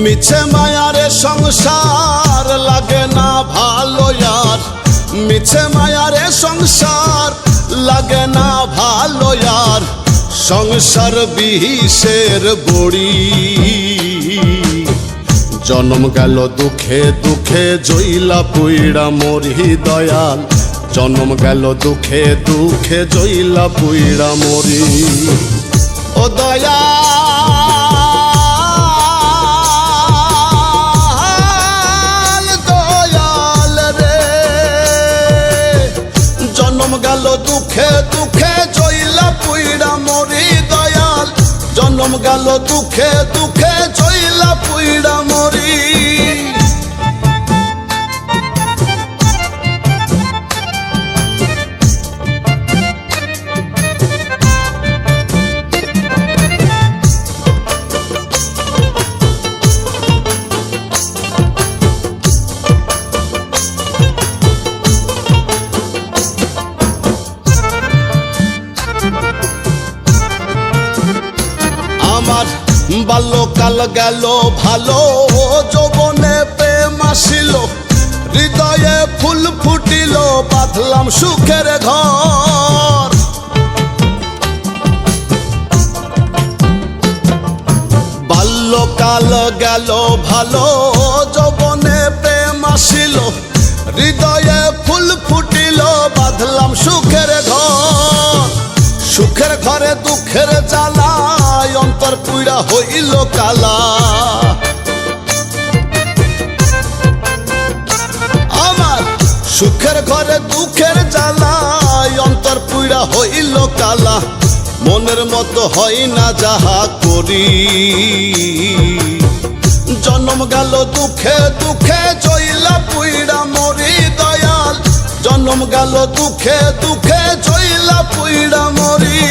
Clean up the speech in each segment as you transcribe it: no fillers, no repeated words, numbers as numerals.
মিছে মায়ারে সংসার লাগে না ভালো यार মিছে মায়ারে সংসার লাগে না ভালো यार সংসার বিষের বড়ি জন্ম গেল দুঃখে দুঃখে জইলা পুইড়া মরি দয়াল জন্ম গেল দুঃখে দুঃখে জইলা পুইড়া মরি ও দয়াল দয়াল রে জন্ম গেল দুঃখে দুঃখে জইলা পুইড়া মরি দয়াল জন্ম গেল দুঃখে দুঃখে জইলা পুইড়া মরি আমার বাল্যকাল গেল ভালো যৌবনে প্রেম আসিল হৃদয়ে ফুল ফুটিল বাঁধলাম সুখের ঘর বাল্যকাল গেল ভালো যৌবনে প্রেম আসিল হৃদয়ে ফুল ফুটিল বাঁধলাম সুখের ঘর সুখের ঘরে দুঃখের জ্বালায় অন্তর পুইড়া হইল কালা আমার সুখের ঘরে দুঃখের জ্বালায় অন্তর পুইড়া হইল কালা মনের মতো হয় না যাহা করি জন্ম গেল দুঃখে দুঃখে জইলা পুইড়া মরি দয়াল জন্ম গেল দুঃখে দুঃখে জইলা পুইড়া মরি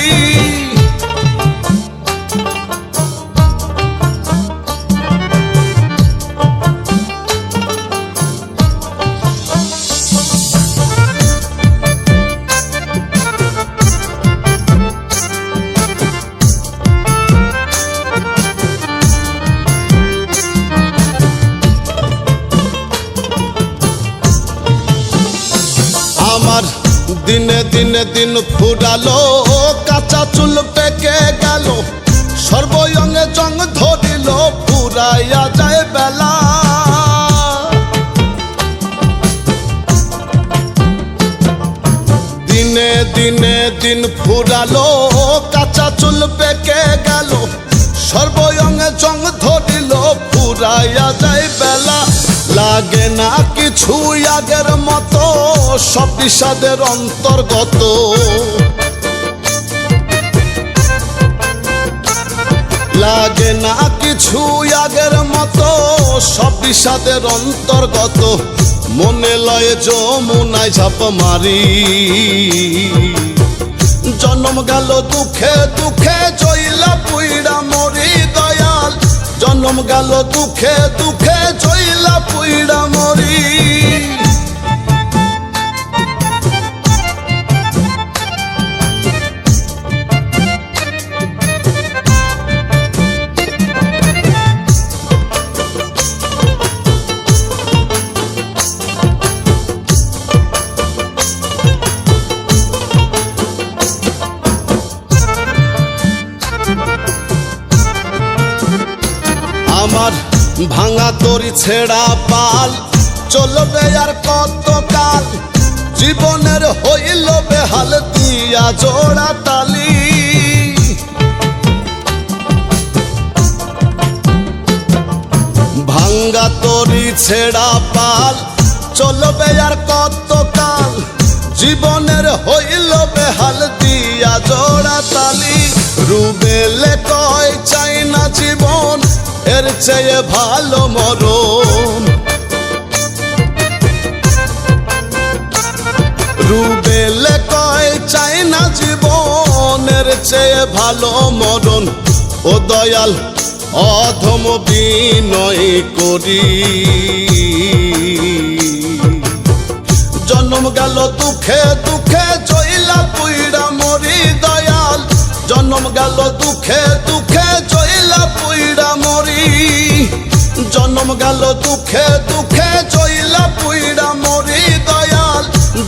আমার দিনে দিনে দিন ফুরালো কাঁচা চুল পেকে গেল সর্বঙ্গে জং ধরিল ফুরাইয়া যায় বেলা দিনে দিনে দিন ফুরালো কাঁচা চুল পেকে গেল সর্বঙ্গে জং ধরিল ফুরাইয়া যায় বেলা লাগে না কিছু আগের মতো সব বিষাদের অন্তর্গত লাগে না কিছু আগের মতো সব বিষাদের অন্তর্গত মনে লয়ে যমুনায় ঝাঁপ মারি জন্ম গেল দুঃখে দুঃখে জইলা পুইড়া মরি দয়াল জন্ম গেল দুঃখে দুঃখে জইলা পুইড়া মরি আমার ভাঙা তরি ছেড়া পাল চলবে আর কত কাল জীবনের হইল বেহাল দিয়া জোড়া তালি ভাঙা তরি ছেড়া পাল চলবে আর কত কাল জীবনের হইল বেহাল দিয়া জোড়া তালি রুবেলে কয় চাই না জীবন এর চেয়ে ভালো মরণ রুবেলে কয় চাই না জীবনের চেয়ে ভালো মরণ ও দয়াল অধম বিনয় করি জন্ম গেল দুঃখে দুঃখে জইলা পুইড়া মরি দয়াল জন্ম গেল দুঃখে দুঃখে জইলা পুইড়া মরি জনম গেল দুঃখে দুঃখে জইলা পুইড়া মরি দয়াল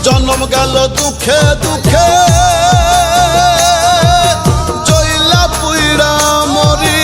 জনম গেল দুঃখে দুঃখে জইলা পুইড়া মরি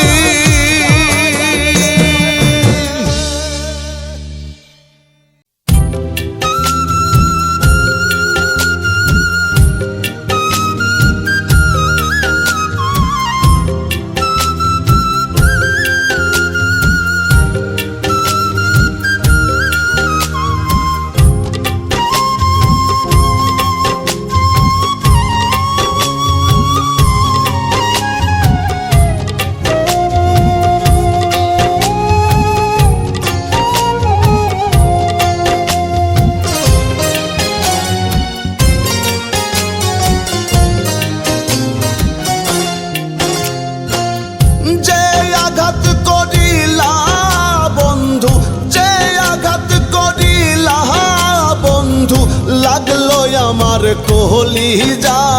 লাগলো আমার কোহলি যায়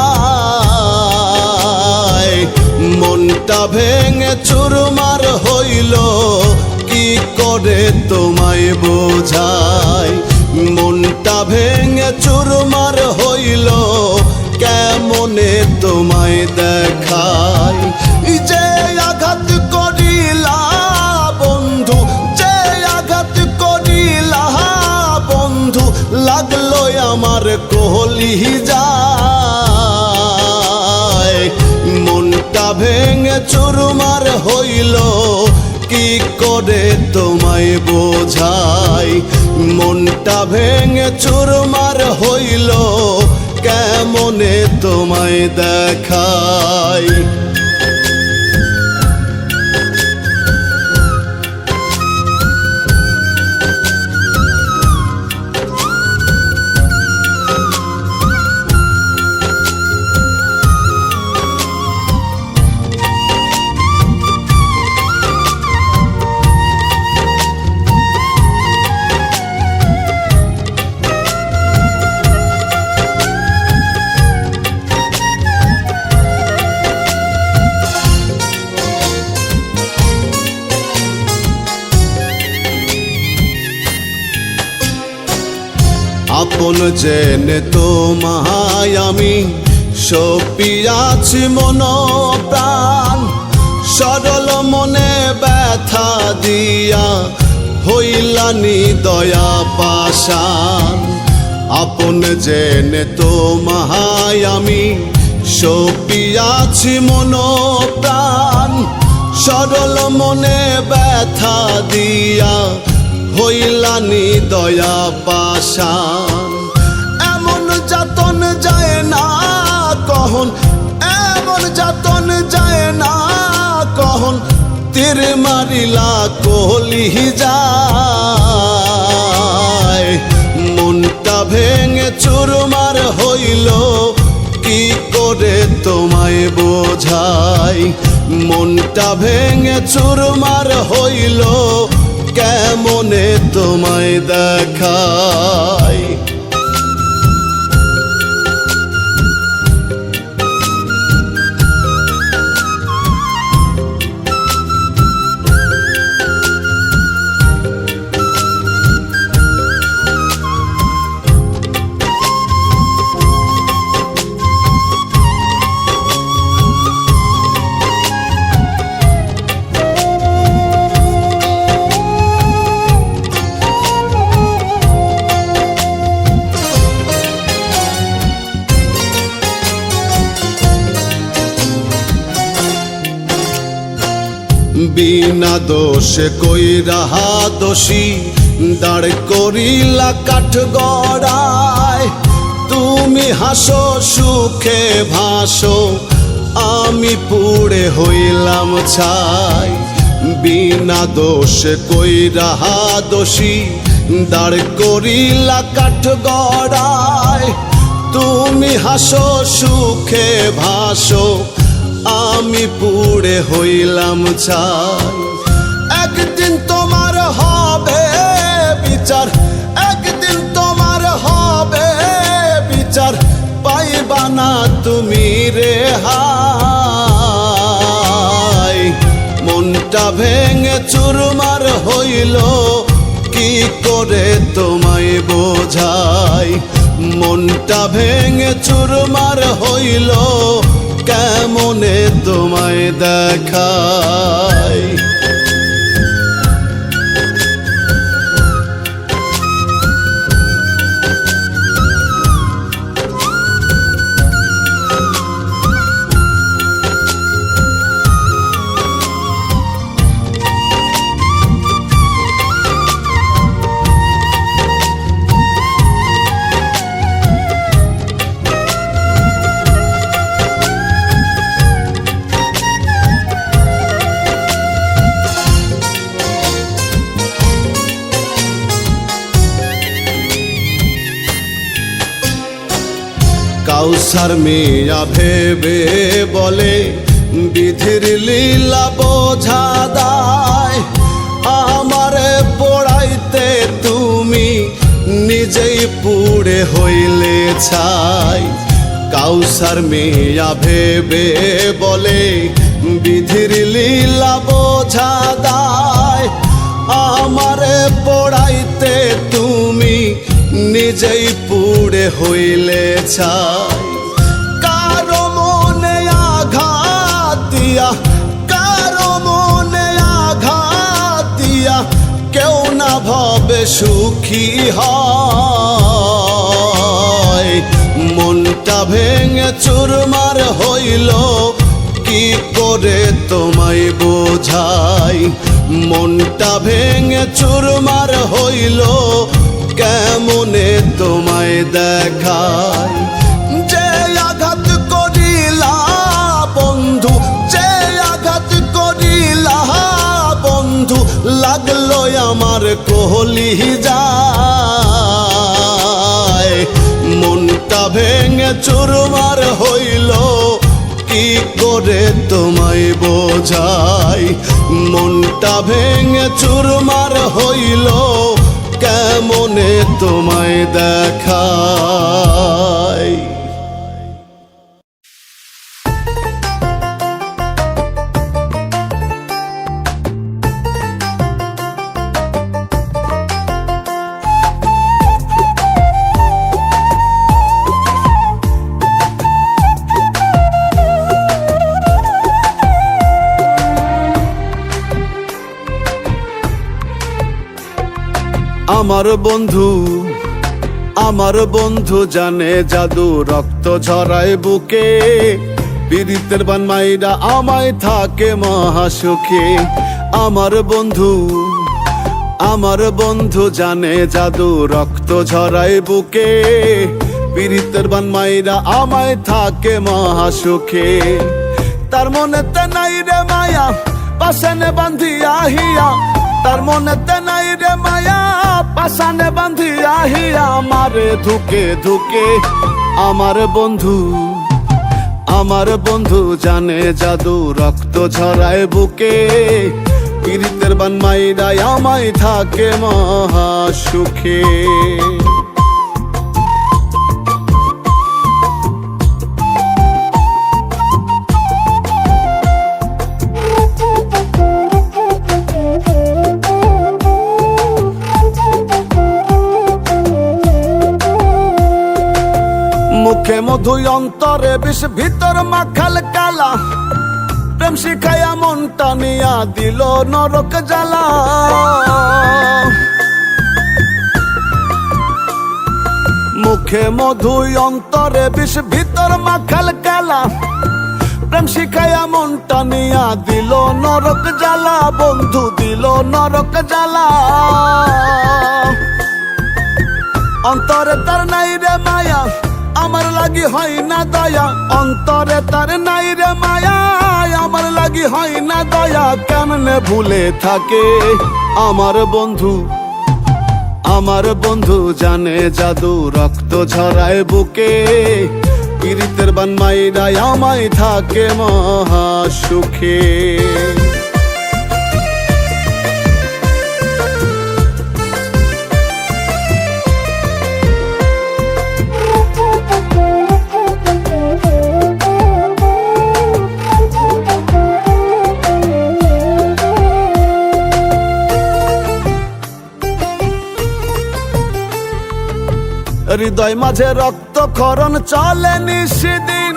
মনটা ভেঙে চুরমার হইল কি করে তোমায় বোঝাই মনটা ভেঙে চুরমার হইল কেমনে তোমায় দেখাই যে আঘাত করিলা বন্ধু যে আঘাত করিলা বন্ধু লাগলো আমার কোহলি যায় মনটা ভেঙে চুরমার হইল কি করে তোমায় বোঝাই মনটা ভেঙে চুরমার হইল কেমনে তোমায় দেখাই আপন জেনে তোমায় আমি সপিয়াছি মন প্রাণ সরল মনে ব্যথা দিয়া হইলানি দয়া পাশান আপন জেনে তোমায় আমি সপিয়াছি মন প্রাণ সরল মনে ব্যথা দিয়া হইলানি দয়া পাশান এমন যাতন যায় না কহন এমন যাতন যায় না কহন তীর মারিলা কোহলি যায় মনটা ভেঙে চুরমার হইল কি করে তোমায় বোঝাই মনটা ভেঙে চুরমার হইল কেমনে তোমায় দেখাই বিনা দোষে কইরা দোষী দাঁড় করিলা কাঠ গড়ায় তুমি হাসো সুখে ভাসো আমি পুড়ে হইলাম ছাই বিনা দোষে কইরা দোষী দাঁড় করিলা কাঠ গড়ায় তুমি হাসো সুখে ভাসো আমি পুড়ে হইলাম ছাই একদিন তোমার হবে বিচার একদিন তোমার হবে বিচার পাইবা না তুমি রেহাই মনটা ভেঙে চুরমার হইল কি করে তোমায় বোঝাই মনটা ভেঙে চুরমার হইল কেমনে তোমায় দেখাই কাউসার মিয়া ভেবে বলে বিধির লীলা বোঝা দায় আমারে পোড়াইতে তুমি নিজেই পুড়ে হইলে ছাই কাউসার মিয়া ভেবে বলে বিধির লীলা বোঝা দায় আমারে পোড়াইতে তুমি নিজেই পুড়ে হইলে ছাই কারো মনে আঘাত দিয়া কারো মনে আঘাত দিয়া কেউ না ভাবে সুখী হয় মনটা ভেঙে চুরমার হইল কি করে তোমায় বোঝাই মনটা ভেঙে চুরমার হইল কেমনে তোমায় দেখাই যে আঘাত করিলা বন্ধু যে আঘাত করিলা বন্ধু লাগলো আমার কলি যায় মনটা ভেঙে চুরমার হইল কি করে তোমায় বোঝাই মনটা ভেঙে চুরমার হইল কেমনে তোমায় দেখাই আমার বন্ধু জানে জাদু রক্ত ঝরায় বুকে পীড়িতের বান মাইরা আমায় থাকে মহাসুখে আমার বন্ধু জানে জাদু রক্ত ঝরায় বুকে পীড়িতের বান মাইরা আমায় থাকে মহাসুখে তার মনেতে নাই রে মায়া পাশানে বান্ধিয়া হিয়া তার মনেতে নাই রে মায়া পাশানে বান্ধিয়া হিয়া আমারে ধুকে ধুকে আমার বন্ধু জানে জাদু রক্ত ঝরায় বুকে পীড়িতের বান মাইরা আমায় থাকে মহাসুখে মুখে মধু অন্তরে বিষ ভিতর মাখাল কালা প্রেম শিখায়া মনটা নিয়া দিল নরক জ্বালা মুখে মধু অন্তরে বিষ ভিতর মাখাল কালা প্রেম শিখায়া মনটা নিয়া দিল নরক জ্বালা বন্ধু দিল নরক জ্বালা অন্তরে তার নাই রে মায়া আমার লাগি হয় না দয়া অন্তরে তার নাই রে মায়া আমার লাগি হয় না দয়া কেমনে ভুলে থাকে আমার বন্ধু জানে জাদু রক্ত ঝরায় বুকে পীড়িতের বান মাইরা আমায় থাকে মহাসুখে হৃদয় মাঝে রক্তক্ষরণ চলে নিশিদিন।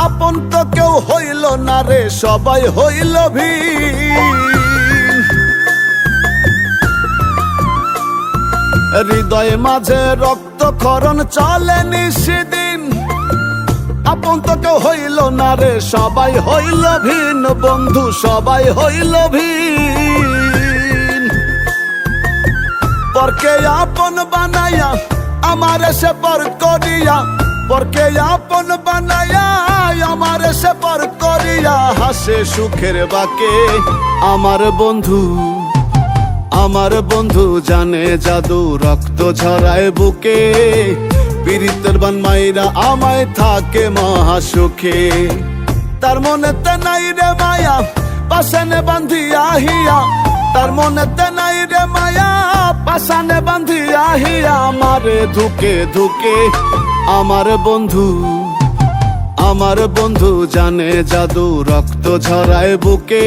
আপন তো কেউ হইল না রে, সবাই হইল ভিন। হৃদয় মাঝে রক্তক্ষরণ চলে নিশিদিন। আপন তো কেউ হইল না রে, সবাই হইল ভিন। বন্ধু সবাই হইল ভিন। পরকে আপন বানায়া আমারে সে পর করিয়া, পরকে আপন বানায়া আমারে সে পর করিয়া হাসে সুখের বাকে। আমার বন্ধু, আমার বন্ধু জানে জাদু, রক্ত ঝরায় বুকে। পীড়িতের বান মাইরা আমায় থাকে মহাসুখে। তার মনেতে নাই রে মায়া, পাশানে বান্ধিয়া হিয়া। তার মনেতে নাই রে মায়া, পাশানে বান্ধিয়া হিয়া আমারে ধুকে ধুকে। আমার বন্ধু, আমার বন্ধু জানে জাদু, রক্ত ঝরায় বুকে।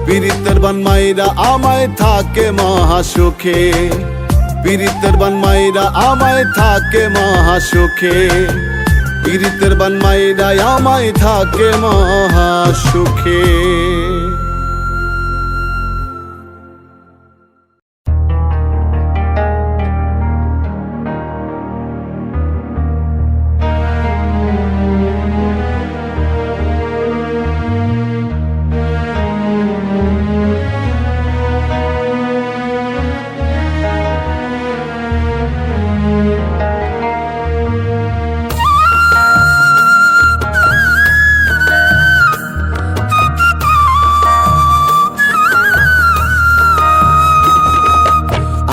পীড়িতের বান মাইরা আমায় থাকে মহাসুখে। পীড়িতের বান মাইরা আমায় থাকে মহাসুখে। পীড়িতের বান মাইরা আমায় থাকে মহাসুখে।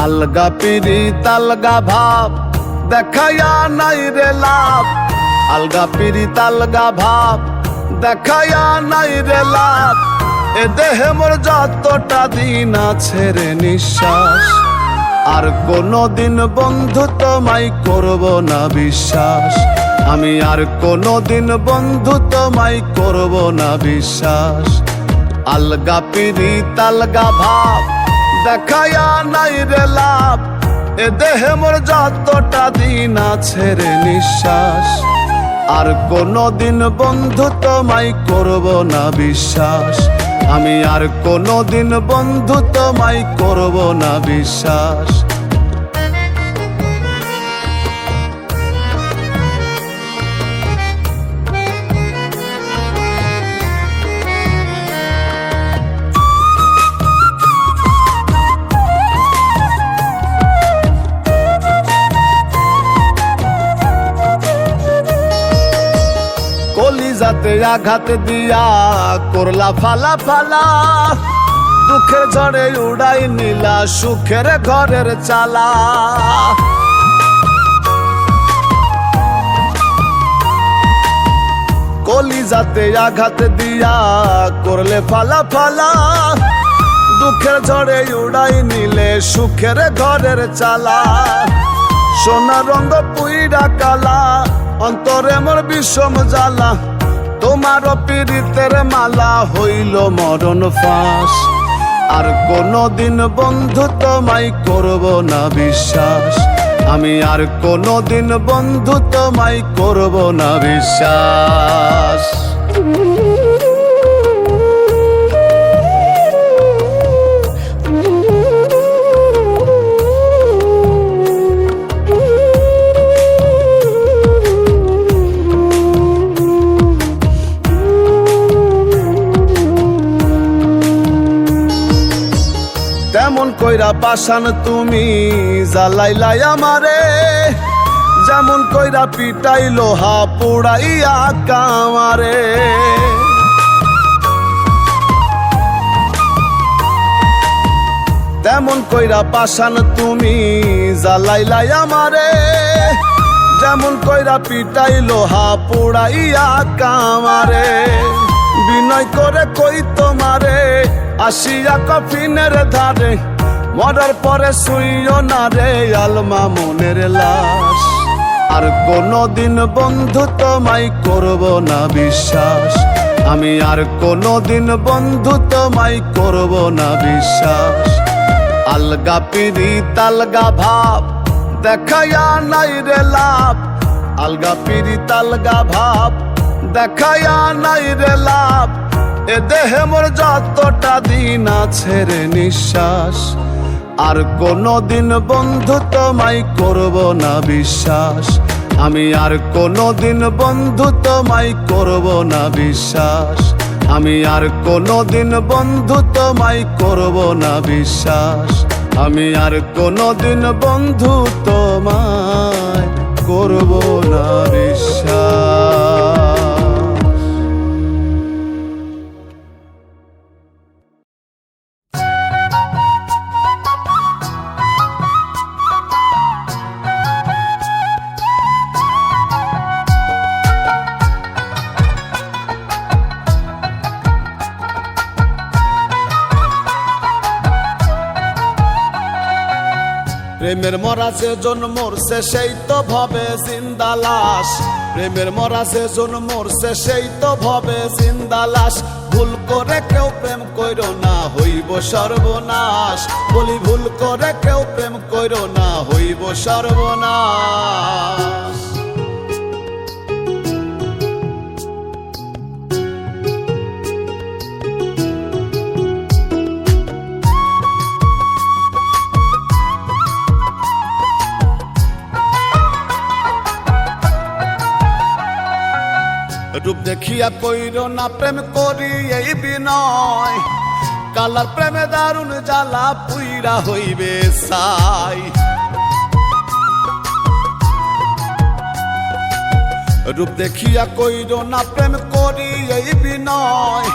আলগা পিরিত আলগা ভাব দেখায়া নাই রে লাভ। আলগা পিরিত আলগা ভাব দেখায়া নাই রে লাভ। এ দেহে মোর যতটা দিন আছে রে নিঃশ্বাস, আর কোনদিন বন্ধু তোমায় করব না বিশ্বাস। আমি আর কোনদিন বন্ধু তোমায় করব না বিশ্বাস। আলগা পিরিত আলগা ভাব দেখায়া নাই রে লাভ। এ দেহে মোর যতটা দিন আছে রে নিঃশ্বাস, আর কোনদিন বন্ধু তোমায় করব না বিশ্বাস। আমি আর কোনদিন বন্ধু তোমায় করব না বিশ্বাস। কলিজাতে আঘাত দিয়া করলা ফালা ফালা। দুঃখের ঝড়ে উড়াই নিলা সুখের ঘরের চালা। কলিজাতে আঘাত দিয়া করলে ফালা ফালা। দুঃখের ঝড়ে উড়াই নিলে সুখের ঘরের চালা। সোনা রঙ পুইরা কালা, অন্তরে মোর বিষম জ্বালা। তোমার পীড়িতের মালা হইল মরণ ফাঁস, আর কোনদিন বন্ধু তোমায় করব না বিশ্বাস। আমি আর কোনদিন বন্ধু তোমায় করব না বিশ্বাস। তেমন কইরা পাশান তুমি জ্বালাইলাই আমারে, যেমন কইরা পিটাই লোহা পোড়াইয়া কামারে। তেমন কইরা পাশান তুমি জ্বালাইলাই আমারে, যেমন কইরা পিটাই লোহা পোড়াইয়া কামারে। বিনয় করে কই তোমারে আসিয়া কফিনের ধারে, মরার পরে শুইও না রে আলমা মনের লাশ। আর কোনদিন বন্ধু তোমায় করব না বিশ্বাস। আমি আর কোনদিন বন্ধু তোমায় করব না বিশ্বাস। আলগা পিরিত আলগা ভাব দেখাইয়া নাই রে লাভ, আলগা পিরিত আলগা ভাব, দেখাইয়া নাই রে লাভ। এ দেহে মোর যতটা দিন আছে রে নিঃশ্বাস, আর কোনদিন বন্ধু তোমায় করব না বিশ্বাস। আমি আর কোনদিন বন্ধু তোমায় করব না বিশ্বাস। আমি আর কোনদিন বন্ধু তোমায় করব না বিশ্বাস। আমি আর কোনদিন বন্ধু তোমায় করব না বিশ্বাস। প্রেমের মরা যে জন মরছে সেই তো ভবে জিন্দা লাশ। প্রেমের মরা যে জন মরছে সেই তো ভবে জিন্দা লাশ। ভুল করে কেউ প্রেম কইরো না হইব সর্বনাশ। বলি ভুল করে কেউ প্রেম কইরো না হইব সর্বনাশ। রূপ দেখিয়া কইরো না প্রেম করি এই বিনয়। কালার প্রেমে দারুণ জ্বালা পুইরা হইবে সাই। রূপ দেখিয়া কইরো না প্রেম করি এই বিনয়।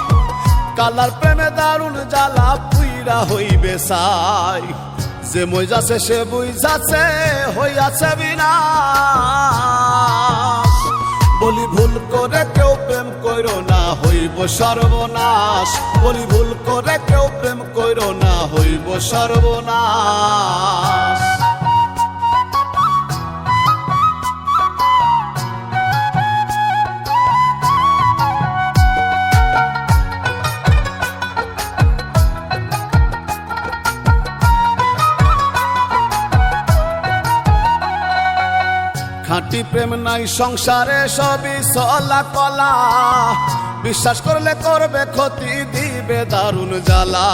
কালার প্রেমে দারুণ জ্বালা পুইরা হইবে সাই। যে মইজাছে সে বুইজাছে হইয়াছে বিনাশ। বলি ভুল করে কেউ প্রেম কইরো না হইব সর্বনাশ। বলি ভুল করে কেউ প্রেম কইরো না হইব সর্বনাশ। খাঁটি প্রেম নাই সংসারে সবই চলা কলা। বিশ্বাস করলে করবে ক্ষতি দিবে দারুণ জ্বালা।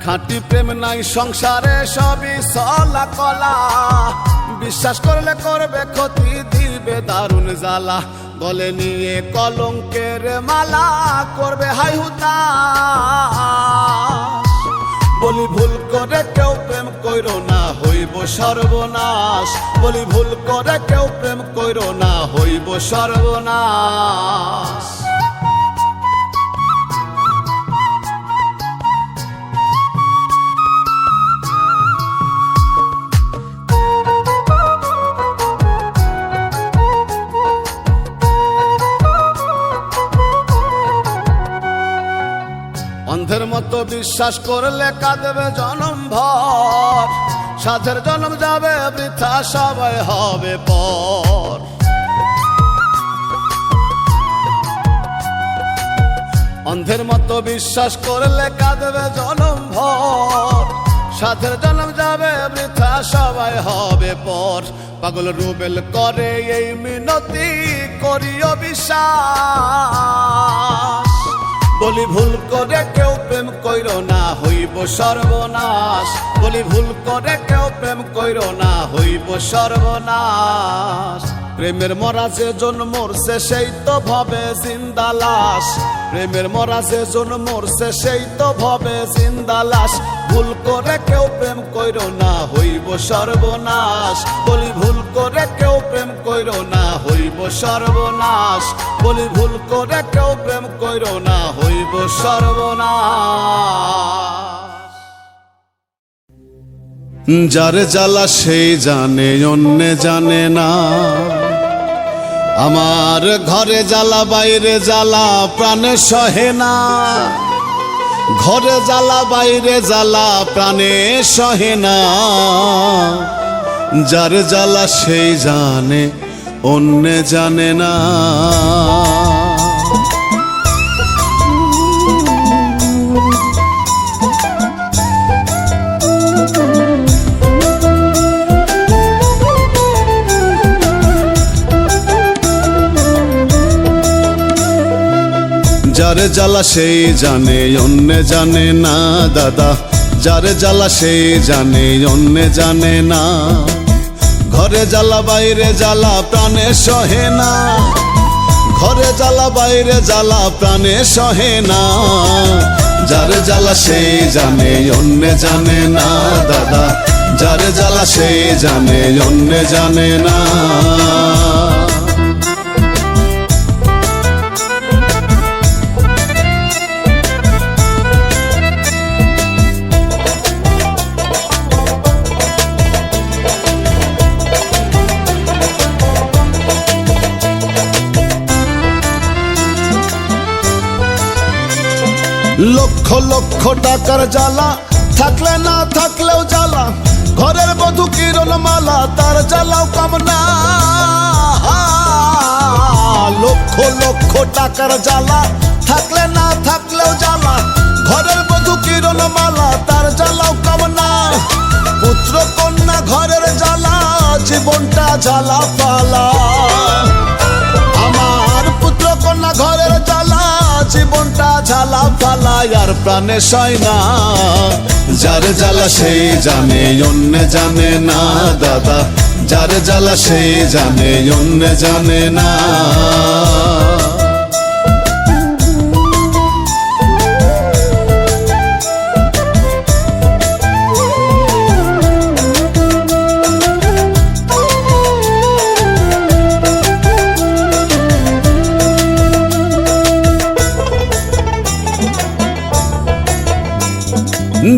খাঁটি প্রেম নাই সংসারে সবই চলা কলা। বিশ্বাস করলে করবে ক্ষতি দিবে দারুণ জ্বালা। গলে নিয়ে কলঙ্কের মালা করবে হাই হুতাশ। বলি ভুল করে কেউ প্রেম কইরো না হইব সর্বনাশ। বলি ভুল করে কেউ প্রেম কইরো না হইব সর্বনাশ। অন্ধের মতো বিশ্বাস করলে কাঁদবে জনম ভর। সাধের জনম যাবে বৃথা সবাই হবে পর। অন্ধের মতো বিশ্বাস করলে কাঁদবে জনম ভর। সাধের জনম যাবে বৃথা সবাই হবে পর। পাগল রুবেল করে এই মিনতি করিও বিশ্বাস। বলি ভুল করে কেউ প্রেম কইরো না হইব সর্বনাশ। বলি ভুল করে কেউ প্রেম কইরো না হইব সর্বনাশ। প্রেমের মরা যে জন মরছে সেই তো ভবে জিন্দা লাশ। প্রেমের মরা যে জন মরছে সেই তো ভবে জিন্দা লাশ। ভুল করে কেউ প্রেম কইরো না হইব সর্বনাশ। বলি ভুল করে কেউ প্রেম কইরো না হইব সর্বনাশ। বলি ভুল করে কেউ প্রেম কইরো না হইব সর্বনাশ। যার জ্বালা সেই জানে অন্যে জানে না। আমার ঘরে জ্বালা বাইরে জ্বালা প্রাণে সহে না। ঘরে জ্বালা বাইরে জ্বালা প্রাণে সহে না। যার জ্বালা সেই জানে অন্যে জানে না। যারে জ্বালা সেই জানে অন্য জানে না দাদা, যারে জ্বালা সেই জানে অন্য জানে না। ঘরে জ্বালা বাইরে জ্বালা প্রাণে সহে না, ঘরে জ্বালা বাইরে জ্বালা প্রাণে সহে না। যারে জ্বালা সেই জানে অন্য জানে না দাদা, যারে জ্বালা সেই জানে অন্য জানে না। লক্ষ লক্ষ টাকার জ্বালা থাকলে না থাকলেও জ্বালা, ঘরের বধূ কিরণ মালা তার জ্বালাও কামনা। লক্ষ লক্ষ টাকার জ্বালা থাকলে না থাকলেও জ্বালা, ঘরের বধূ কিরণ মালা তার জ্বালাও কামনা। পুত্র কন্যা ঘরের জ্বালা, জীবনটা জ্বালা পালা। আমার পুত্র কন্যা ঘরের জ্বালা, জীবনটা ঝালা ফালা আর প্রাণে সয় না। যারে জ্বালা সেই জানে অন্য জানে না দাদা, যারে জ্বালা সেই জানে অন্য জানে না।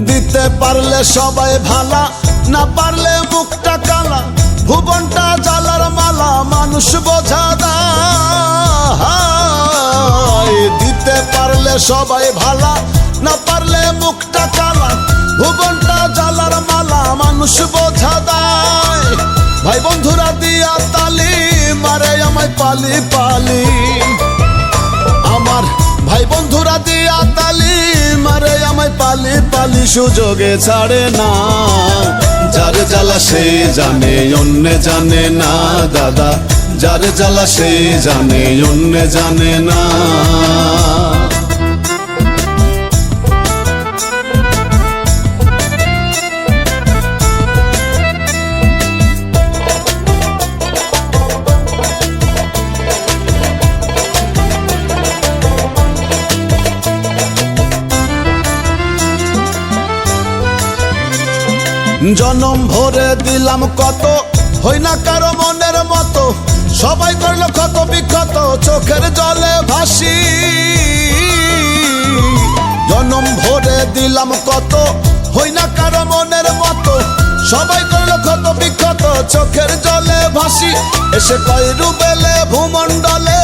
দিতে পারলে সবাই ভালা, না পারলে মুখটা কালা। ভুবনটা জ্বালার মালা, মানুষ বোঝা দায়। দিতে পারলে সবাই ভালা, না পারলে মুখটা কালা। ভুবনটা জ্বালার মালা, মানুষ বোঝা দায়। ভাই বন্ধুরা দিয়া তালি মারে আমায় পালি পালি। আমার ভাই বন্ধুরা দিয়া তালি মারে আমায় পালি পালি, সুযোগে ছাড়ে না। যারে জ্বালা সেই জানে অন্য জানে না দাদা, যারে জ্বালা সেই জানে অন্য জানে না। জনম ভরে দিলাম কত, হই না কারো মনের মতো। সবাই করলো ক্ষত বিক্ষত, চোখের জলে ভাসি। জনম ভরে দিলাম কত, হই না কারো মনের মতো। সবাই করলো ক্ষত বিক্ষত, চোখের জলে ভাসি। এসে কয় রুবেলে ভূমণ্ডলে,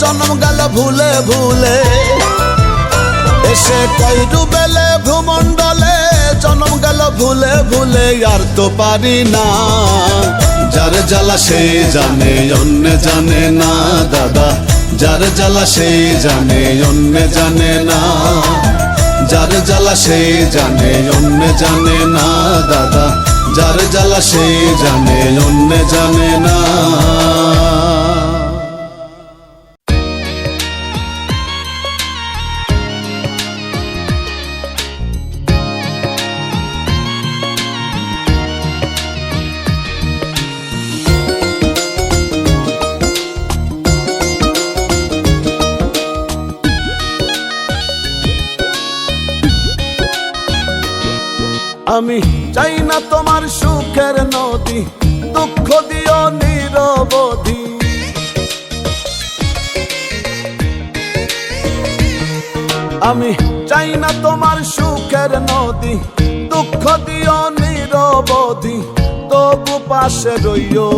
জনম গেল ভুলে ভুলে। এসে কয় রুবেলে ভূমণ্ডলে, জনম গেল ভুলে ভুলে আর তো পারি না। যারে জ্বালা সেই জানে অন্য জানে না দাদা, যারে জ্বালা সেই জানে অন্য জানে না। যারে জ্বালা সেই জানে অন্য জানে না দাদা, যারে জ্বালা সেই জানে অন্য জানে না। আমি চাই না তোমার সুখের নদী, দুঃখ দিও নিরবধি। আমি চাই না তোমার সুখের নদী, দুঃখ দিও নিরবধি। তবু পাশে রইও,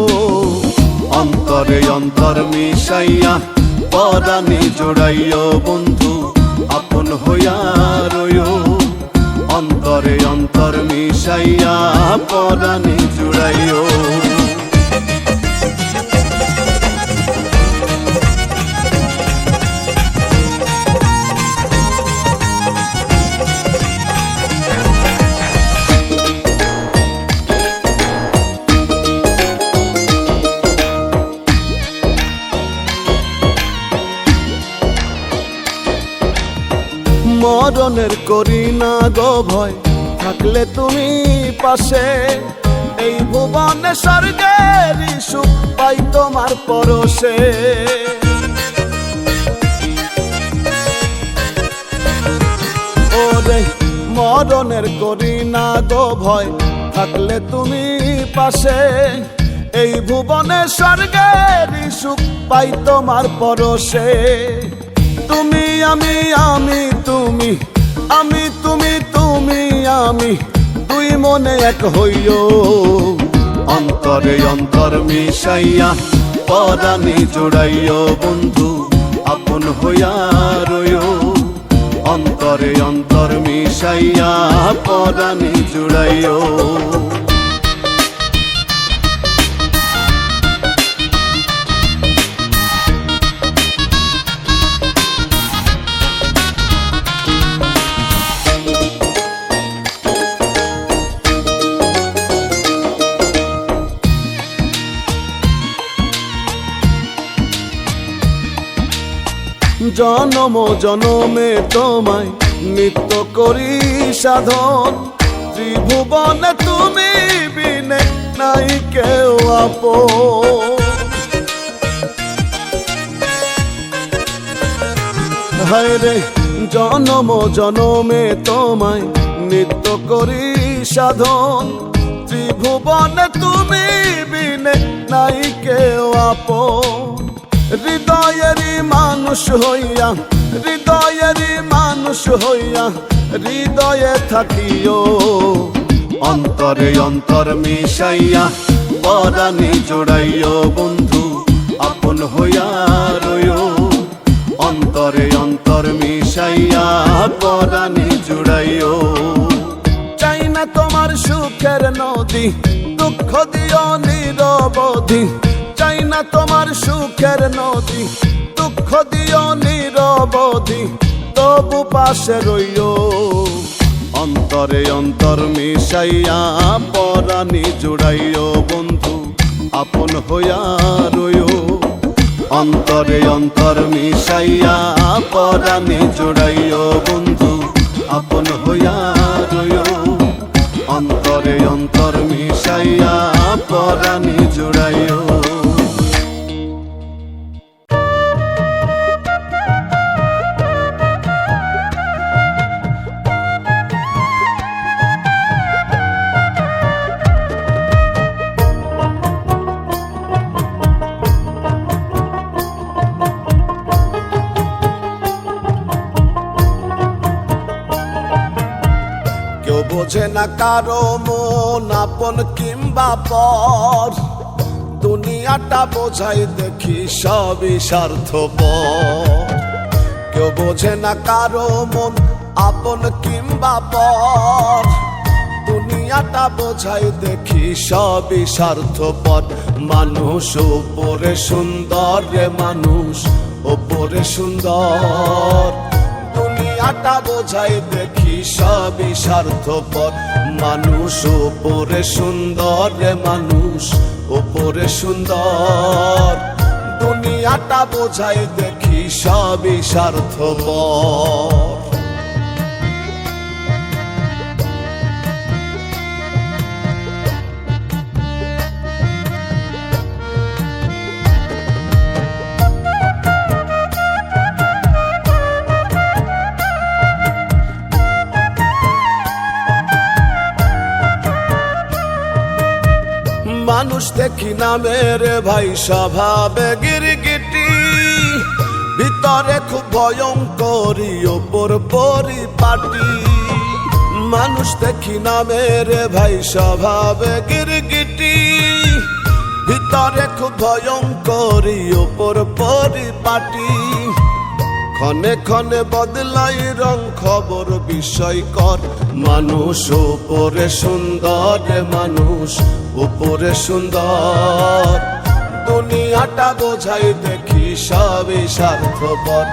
অন্তরে অন্তর মিশাইয়া পরাণে জোড়াইও বন্ধু, আপন হইয়া রইও। অন্তরে অন্তর মিশাইয়া পরাণে জুড়াইও। মরণের করি না গো ভয়, থাকলে তুমি পাশে। এই ভুবনে স্বর্গের সুখ পাই তোমার পরশে। ওরে মরণের করি না গো ভয়, থাকলে তুমি পাশে। এই ভুবনে স্বর্গের সুখ পাই তোমার পরশে। তুমি আমি আমি তুমি, আমি তুমি তুমি আমি, দুই মনে এক হইও। অন্তরে অন্তর মিশাইয়া পরাণে জোড়াইও বন্ধু, আপন হইয়া রইও। অন্তরে অন্তর মিশাইয়া পরাণে জোড়াইও। জনম জনমে তোমায় নিত্য করি সাধন, ত্রিভুবনে তুমি বিনে নাই কেউ আপন। হায় রে জনম জনমে তোমায় নিত্য করি সাধন, ত্রিভুবনে তুমি বিনে নাই কেউ আপন। হৃদয়েরই মানুষ হইয়া, হৃদয়েরই মানুষ হইয়া, হৃদয়ে থাকিও। অন্তরে অন্তর মিশাইয়া পরাণে জোড়াইও বন্ধু, আপন হইয়া রইও। অন্তরে অন্তর মিশাইয়া পরাণে জোড়াইও। চাই না তোমার সুখের নদী, দুঃখ দিও নিরবধি। চাই না তোমার সুখের নদী, দুঃখ দিও নিরবধি, তবু পাশে রইও। অন্তরে অন্তর মিশাইয়া পরাণে জোড়াইও বন্ধু, আপন হইয়া রইও। অন্তরে অন্তর মিশাইয়া পরাণে জোড়াইও বন্ধু, আপন হইয়া রইও। অন্তরে অন্তর মিশাইয়া পরাণে জোড়াইও। বোঝে না কারো মন আপন কিংবা পর, দুনিয়াটা বোঝাই দেখি সবই স্বার্থপর। কেউ বোঝে না কারো মন আপন কিংবা পর, দুনিয়াটা বোঝাই দেখি সবই স্বার্থপর। মানুষ ওপরে সুন্দর রে মানুষ ওপরে সুন্দর, দুনিয়াটা বোঝাই দেখি সবই স্বার্থপর। মানুষ ওপরে সুন্দর রে মানুষ ওপরে সুন্দর, দুনিয়াটা বোঝাই দেখি সবই স্বার্থপর। মানুষ দেখি নামের ভাই স্বভাবে গিরগিটি, ভিতরে খুব ভয়ঙ্করী ওপর পরিপাটি। মানুষ দেখি নামের ভাই স্বভাবে গিরগিটি, ভিতরে খুব ভয়ঙ্করী ওপর পরিপাটি। ক্ষণে ক্ষণে বদলাই রং খবর বিষয়কর, মানুষ ওপরে সুন্দর মানুষ ওপরে সুন্দর, দুনিয়াটা বোঝাই দেখি সবই স্বার্থপর।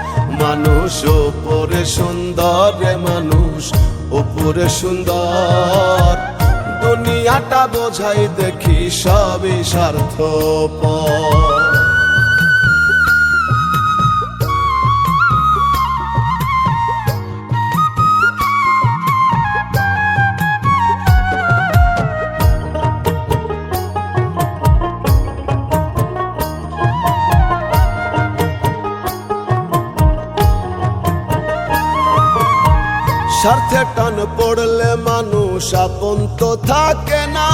মানুষ ওপরে সুন্দর মানুষ ওপরে সুন্দর, দুনিয়াটা বোঝাই দেখি সবই স্বার্থপর। স্বার্থে টান পড়লে মানুষ আপন তো থাকে না,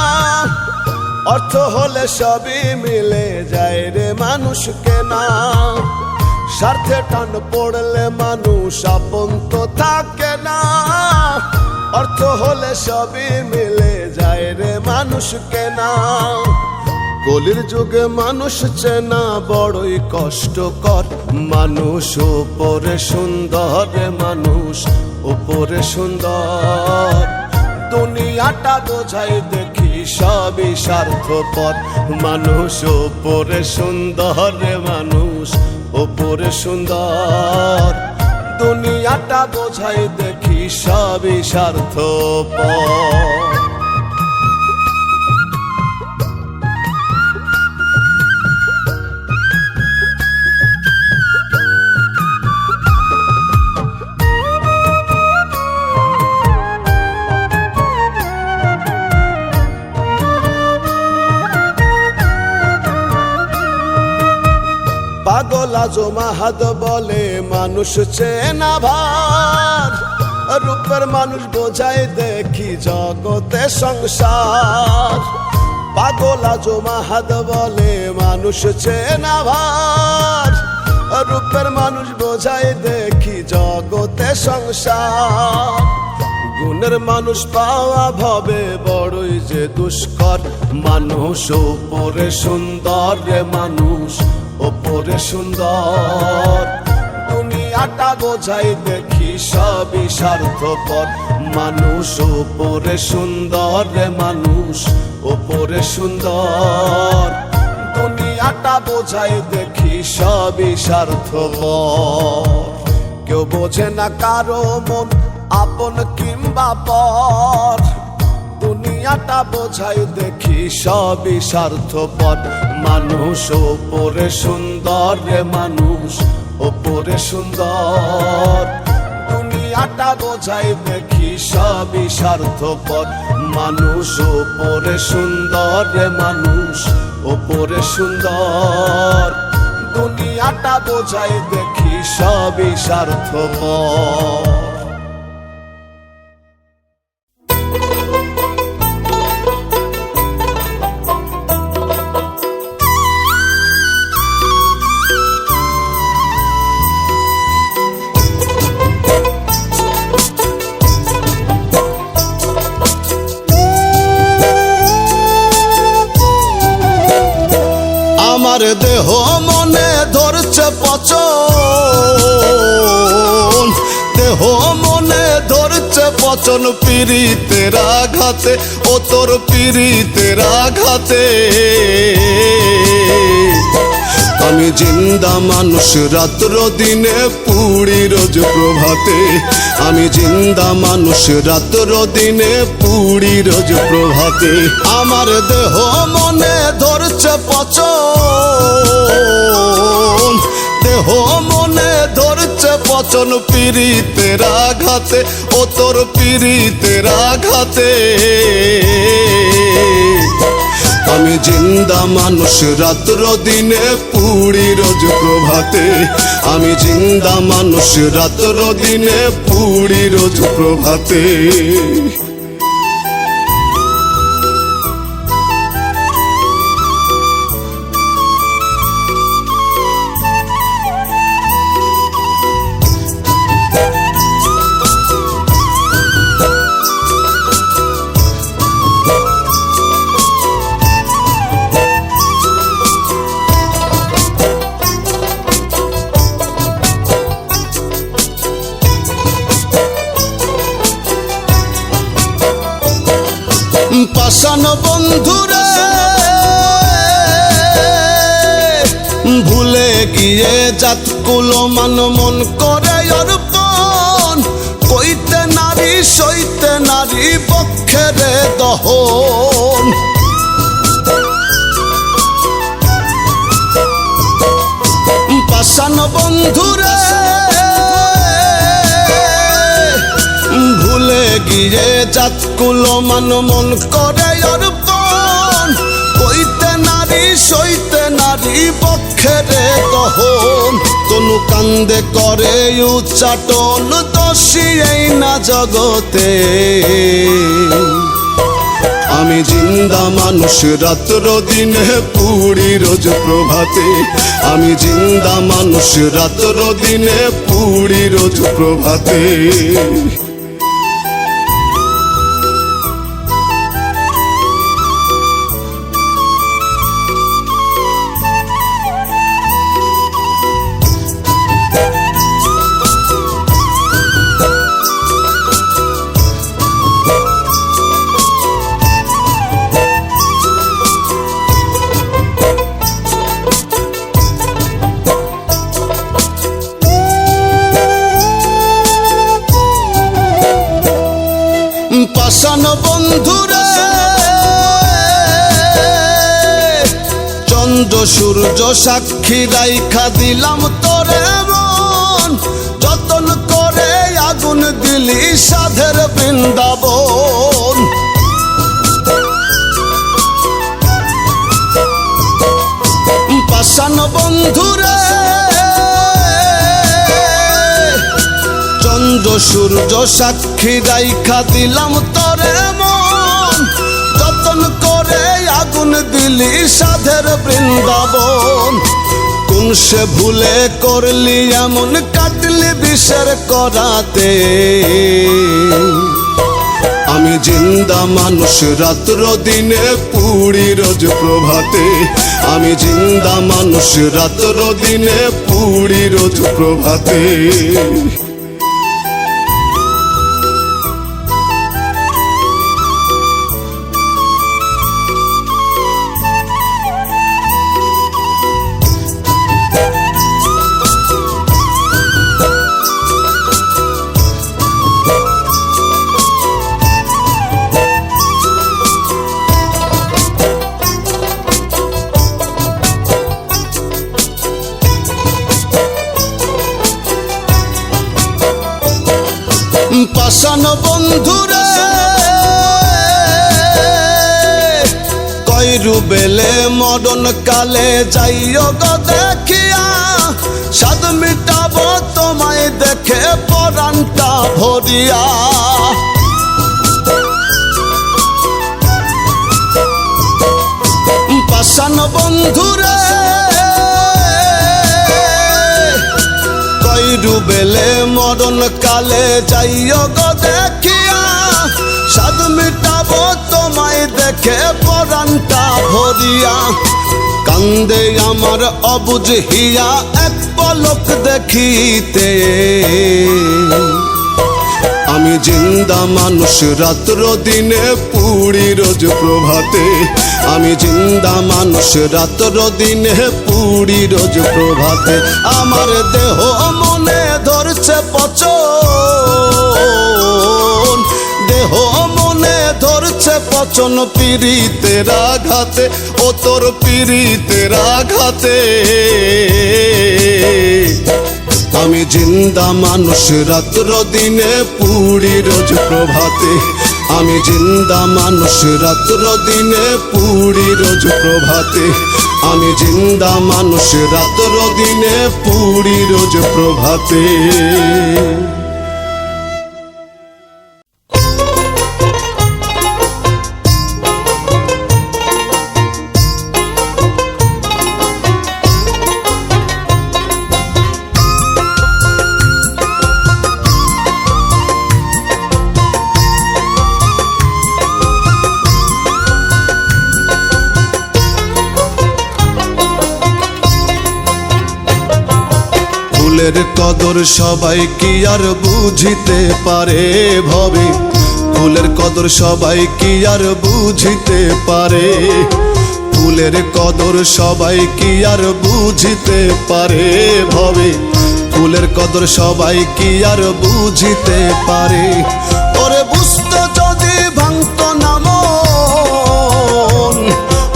অর্থ হলে সবই মিলে যায় রে মানুষকে না। স্বার্থে টান পড়লে মানুষ আপন তো থাকে না, অর্থ হলে সবই মিলে যায় রে মানুষকে না। কলির যুগে মানুষ চেনা বড়ই কষ্টকর, মানুষ উপরে সুন্দর রে মানুষ উপরে সুন্দর। দুনিয়াটা বোঝাই দেখি সবই স্বার্থপর, মানুষ উপরে সুন্দর রে মানুষ উপরে সুন্দর। দুনিয়াটা বোঝাই দেখি সবই স্বার্থপর। পাগল আজমাহাদ বলে মানুষ চেনা ভার, রূপের মানুষ বোঝাই দেখি জগতে সংসার। পাগল আজমাহাদ বলে মানুষ চেনা ভার, রূপের মানুষ বোঝাই দেখি জগতে সংসার। গুণের মানুষ পাওয়া ভবে বড়ই যে দুষ্কর, মানুষ উপরে সুন্দর রে মানুষ উপরে সুন্দর। দুনিয়াটা বোঝাই দেখি সবই স্বার্থপর, মানুষ উপরে সুন্দর রে মানুষ উপরে সুন্দর। দুনিয়াটা বোঝাই দেখি সবই স্বার্থপর। কেউ বোঝে না কারো মন আপন কিংবা পর, দুনিয়াটা বোঝাই দেখি সবই স্বার্থপর, মানুষ উপরে সুন্দর রে মানুষ উপরে সুন্দর। দুনিয়াটা বোঝাই দেখি সবই স্বার্থপর, মানুষ উপরে সুন্দর রে মানুষ উপরে সুন্দর। দুনিয়াটা বোঝাই দেখি সবই স্বার্থপর। আমার দেহ মনে ধরছে পচন, দেহ মনে ধরছে পচন পীড়িতের আঘাতে, ও তোর পীড়িতের আঘাতে। আমি জিন্দা মানুষ রাত্র দিনে পুড়ি রোজ প্রভাতে, আমি জিন্দা মানুষ রাত্র দিনে পুড়ি রোজ প্রভাতে। আমার দেহ মনে ধরছে পচন, দেহ মনে ধরছে পচন পীড়িতের আঘাতে, ও তোর পীড়িতের আঘাতে। আমি জিন্দা মানুষ রাত্র দিনে পুড়ি রোজ প্রভাতে, আমি জিন্দা মানুষ রাত্র দিনে পুড়ি রোজ প্রভাতে। পাষাণ বন্ধুরে ভুলে গিয়ে জাতকুল মান মন করে অর্পণ, কইতে নারী সইতে নারী পক্ষের দহন। পাষাণ বন্ধুরে ভুলে গিয়ে জাতকুল মান মন করে অর্পণ, কইতে নারী সইতে নারী নারী পক্ষের দহন, তনু কান্দে করে উচ্চাটন, দোষী এই না জগতে। আমি জিন্দা মানুষ রাত্র দিনে পুড়ি রোজ প্রভাতে, আমি জিন্দা মানুষ রাত্র দিনে পুড়ি রোজ প্রভাতে। পাষাণ বন্ধুরে চন্দ্র সূর্য সাক্ষী রাইখা দিলাম তোরে মন, যতন করে আগুন দিলি সাধের বৃন্দাবন। পাষাণ বন্ধুরে চন্দ্র সূর্য সাক্ষী রাইখা দিলাম তোরে মন, যতন করে আগুন দিলি সাধের বৃন্দাবন। কোন সে ভুলে করলি এমন কাটলি বিষের করাতে, আমি জিন্দা মানুষ রাত্র দিনে পুড়ি রোজ প্রভাতে, আমি জিন্দা মানুষ রাত্র দিনে পুড়ি রোজ প্রভাতে। পাষাণ বন্ধুরে কইরু বেলে মরণ কালে যাইও গো দেখিয়া, সাদ মিটাবো তোমায় দেখে পরাণটা ভরিয়া। পাষাণ বন্ধুরে কইরু বেলে মরণ কালে যাইও গো দেখিয়া, সাদ মিটাবো তোমায় দেখে পরাণটা ভরিয়া। কান্দে আমার অবুঝ হিয়া এক পলক দেখিতে, আমি জিন্দা মানুষ রাত্র দিনে পুড়ি রোজ প্রভাতে, আমি জিন্দা মানুষ রাত্র দিনে পুড়ি রোজ প্রভাতে। আমার দেহ মনে ধরছে পচন, দেহ মনে ধরছে পচন পীড়িতের আঘাতে, ও তোর পীড়িতের আঘাতে। আমি জিন্দা মানুষ রাত্র দিনে পুড়ি রোজ প্রভাতে, আমি জিন্দা মানুষ রাত্র দিনে পুড়ি রোজ প্রভাতে, আমি জিন্দা মানুষ রাত্র দিনে পুড়ি রোজ প্রভাতে। ফুলের কদর সবাই কি আর বুঝিতে পারে ভবে, ফুলের কদর সবাই কি আর বুঝিতে পারে, ফুলের কদর সবাই কি আর বুঝিতে পারে ভবে, ফুলের কদর সবাই কি আর বুঝিতে পারে। ওরে বুঝতো যদি ভাঙতো না মন,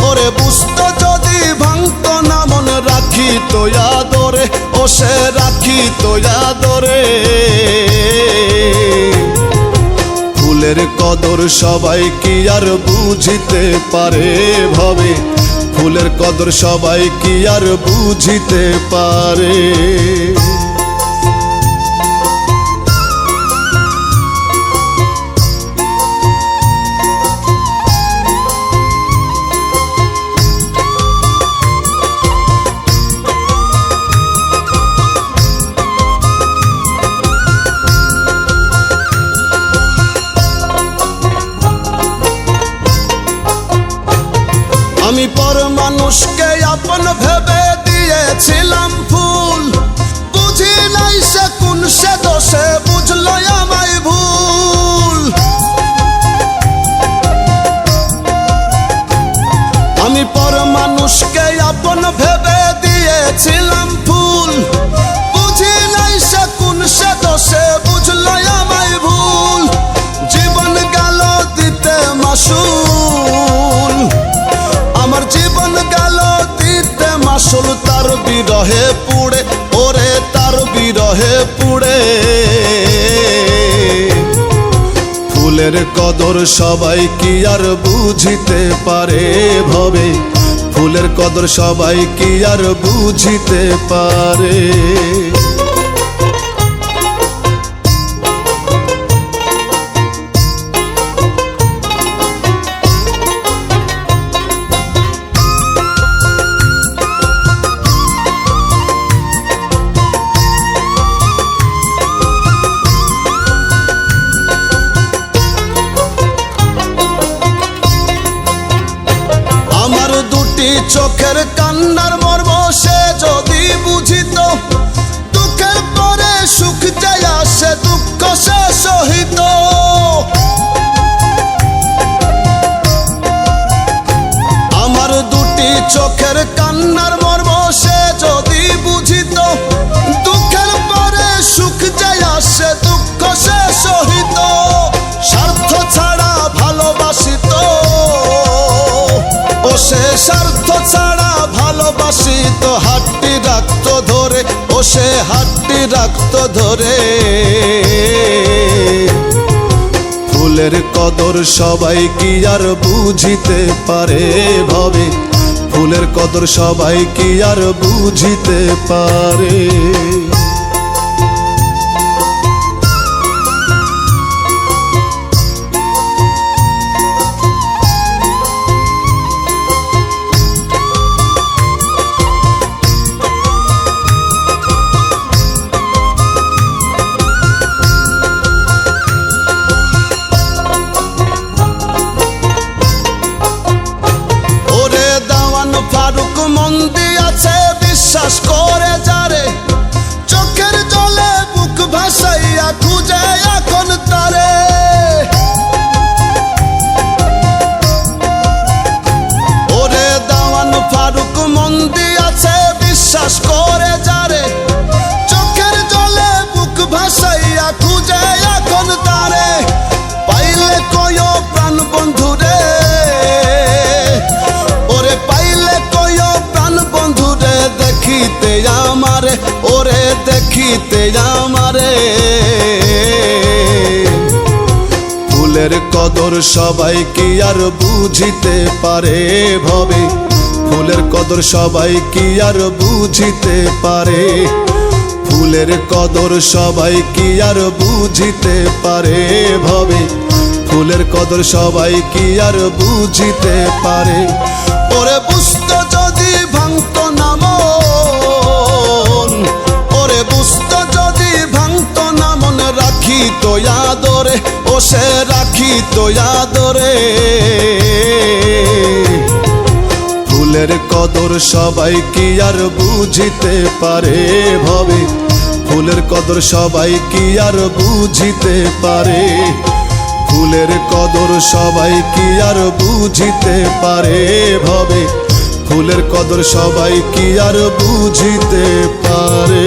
ওরে বুঝতো যদি ভাঙতো না মন, রাখিত আদরে ও সে রাখিত আদরে। ফুলের কদর সবাই কি আর বুঝিতে পারে ভবে, ফুলের কদর সবাই কি আর বুঝিতে পারে। আমি পর মানুষকে আপন ভেবে দিয়েছিলাম ফুল, বুঝি নাই সে কোন সে দোষে বুঝলো আমায় ভুল। আমি পর মানুষকে আপন ভেবে দিয়েছিলাম ফুল, বুঝি নাই সে কোন সে দোষে বুঝলো আমায় ভুল। জীবন গেল দিতে মাসুল, আমার জীবন গেল দিতে মাসুল, তার বিরহে পুড়ে, ওরে তার বিরহে পুড়ে। ফুলের কদর সবাই কি আর বুঝিতে পারে ভবে, ফুলের কদর সবাই কি আর বুঝিতে পারে। চোখের কান্নার মর্ম সে যদি বুঝিত, দুঃখের পরে সুখ যে আসে দুঃখ সে সহিত। আমার দুটি চোখের কান্নার মর্ম সে যদি বুঝিত, দুঃখের পরে সুখ যে আসে দুঃখ সে সহিত। স্বার্থ ছাড়া ভালোবাসিত, ও সে স্বার্থ ছাড়া ভালোবাসিত, হাতটি রাখতো ধরে, ও সে হাতটি রাখতো ধরে। ফুলের কদর সবাই কি আর বুঝিতে পারে ভবে, ফুলের কদর সবাই কি আর বুঝিতে পারে। ফারুক মন দিয়াছে বিশ্বাস করে যারে, চোখের জলে বুক ভাসাইয়া খুঁজে এখন তারে। ওরে দাওয়ান ফারুক মন দিয়াছে বিশ্বাস করে যারে, চোখের জলে বুক ভাসাইয়া খুঁজে এখন তারে। পাইলে কয় প্রাণ বন্ধুরে, ওরে পাইলে কয় প্রাণ বন্ধুরে, দেখিতে আমারে, ওরে দেখিতে আমারে। ফুলের কদর সবাই কি আর বুঝিতে পারে ভবে, ফুলের কদর সবাই কি আর বুঝিতে পারে। ফুলের কদর সবাই কি আর বুঝিতে পারে ভবে, ফুলের কদর সবাই কি আর বুঝিতে পারে। ওরে বুঝতো যদি ভাঙতো না মন, ওরে বুঝতো যদি ভাঙতো না মন, রাখিতো আদরে, ও সে রাখিতো আদরে। ফুলের কদর সবাই কি আর বুঝিতে পারে ভবে, ফুলের কদর সবাই কি আর বুঝিতে পারে। ফুলের কদর সবাই কি আর বুঝিতে পারে ভবে, ফুলের কদর সবাই কি আর বুঝিতে পারে।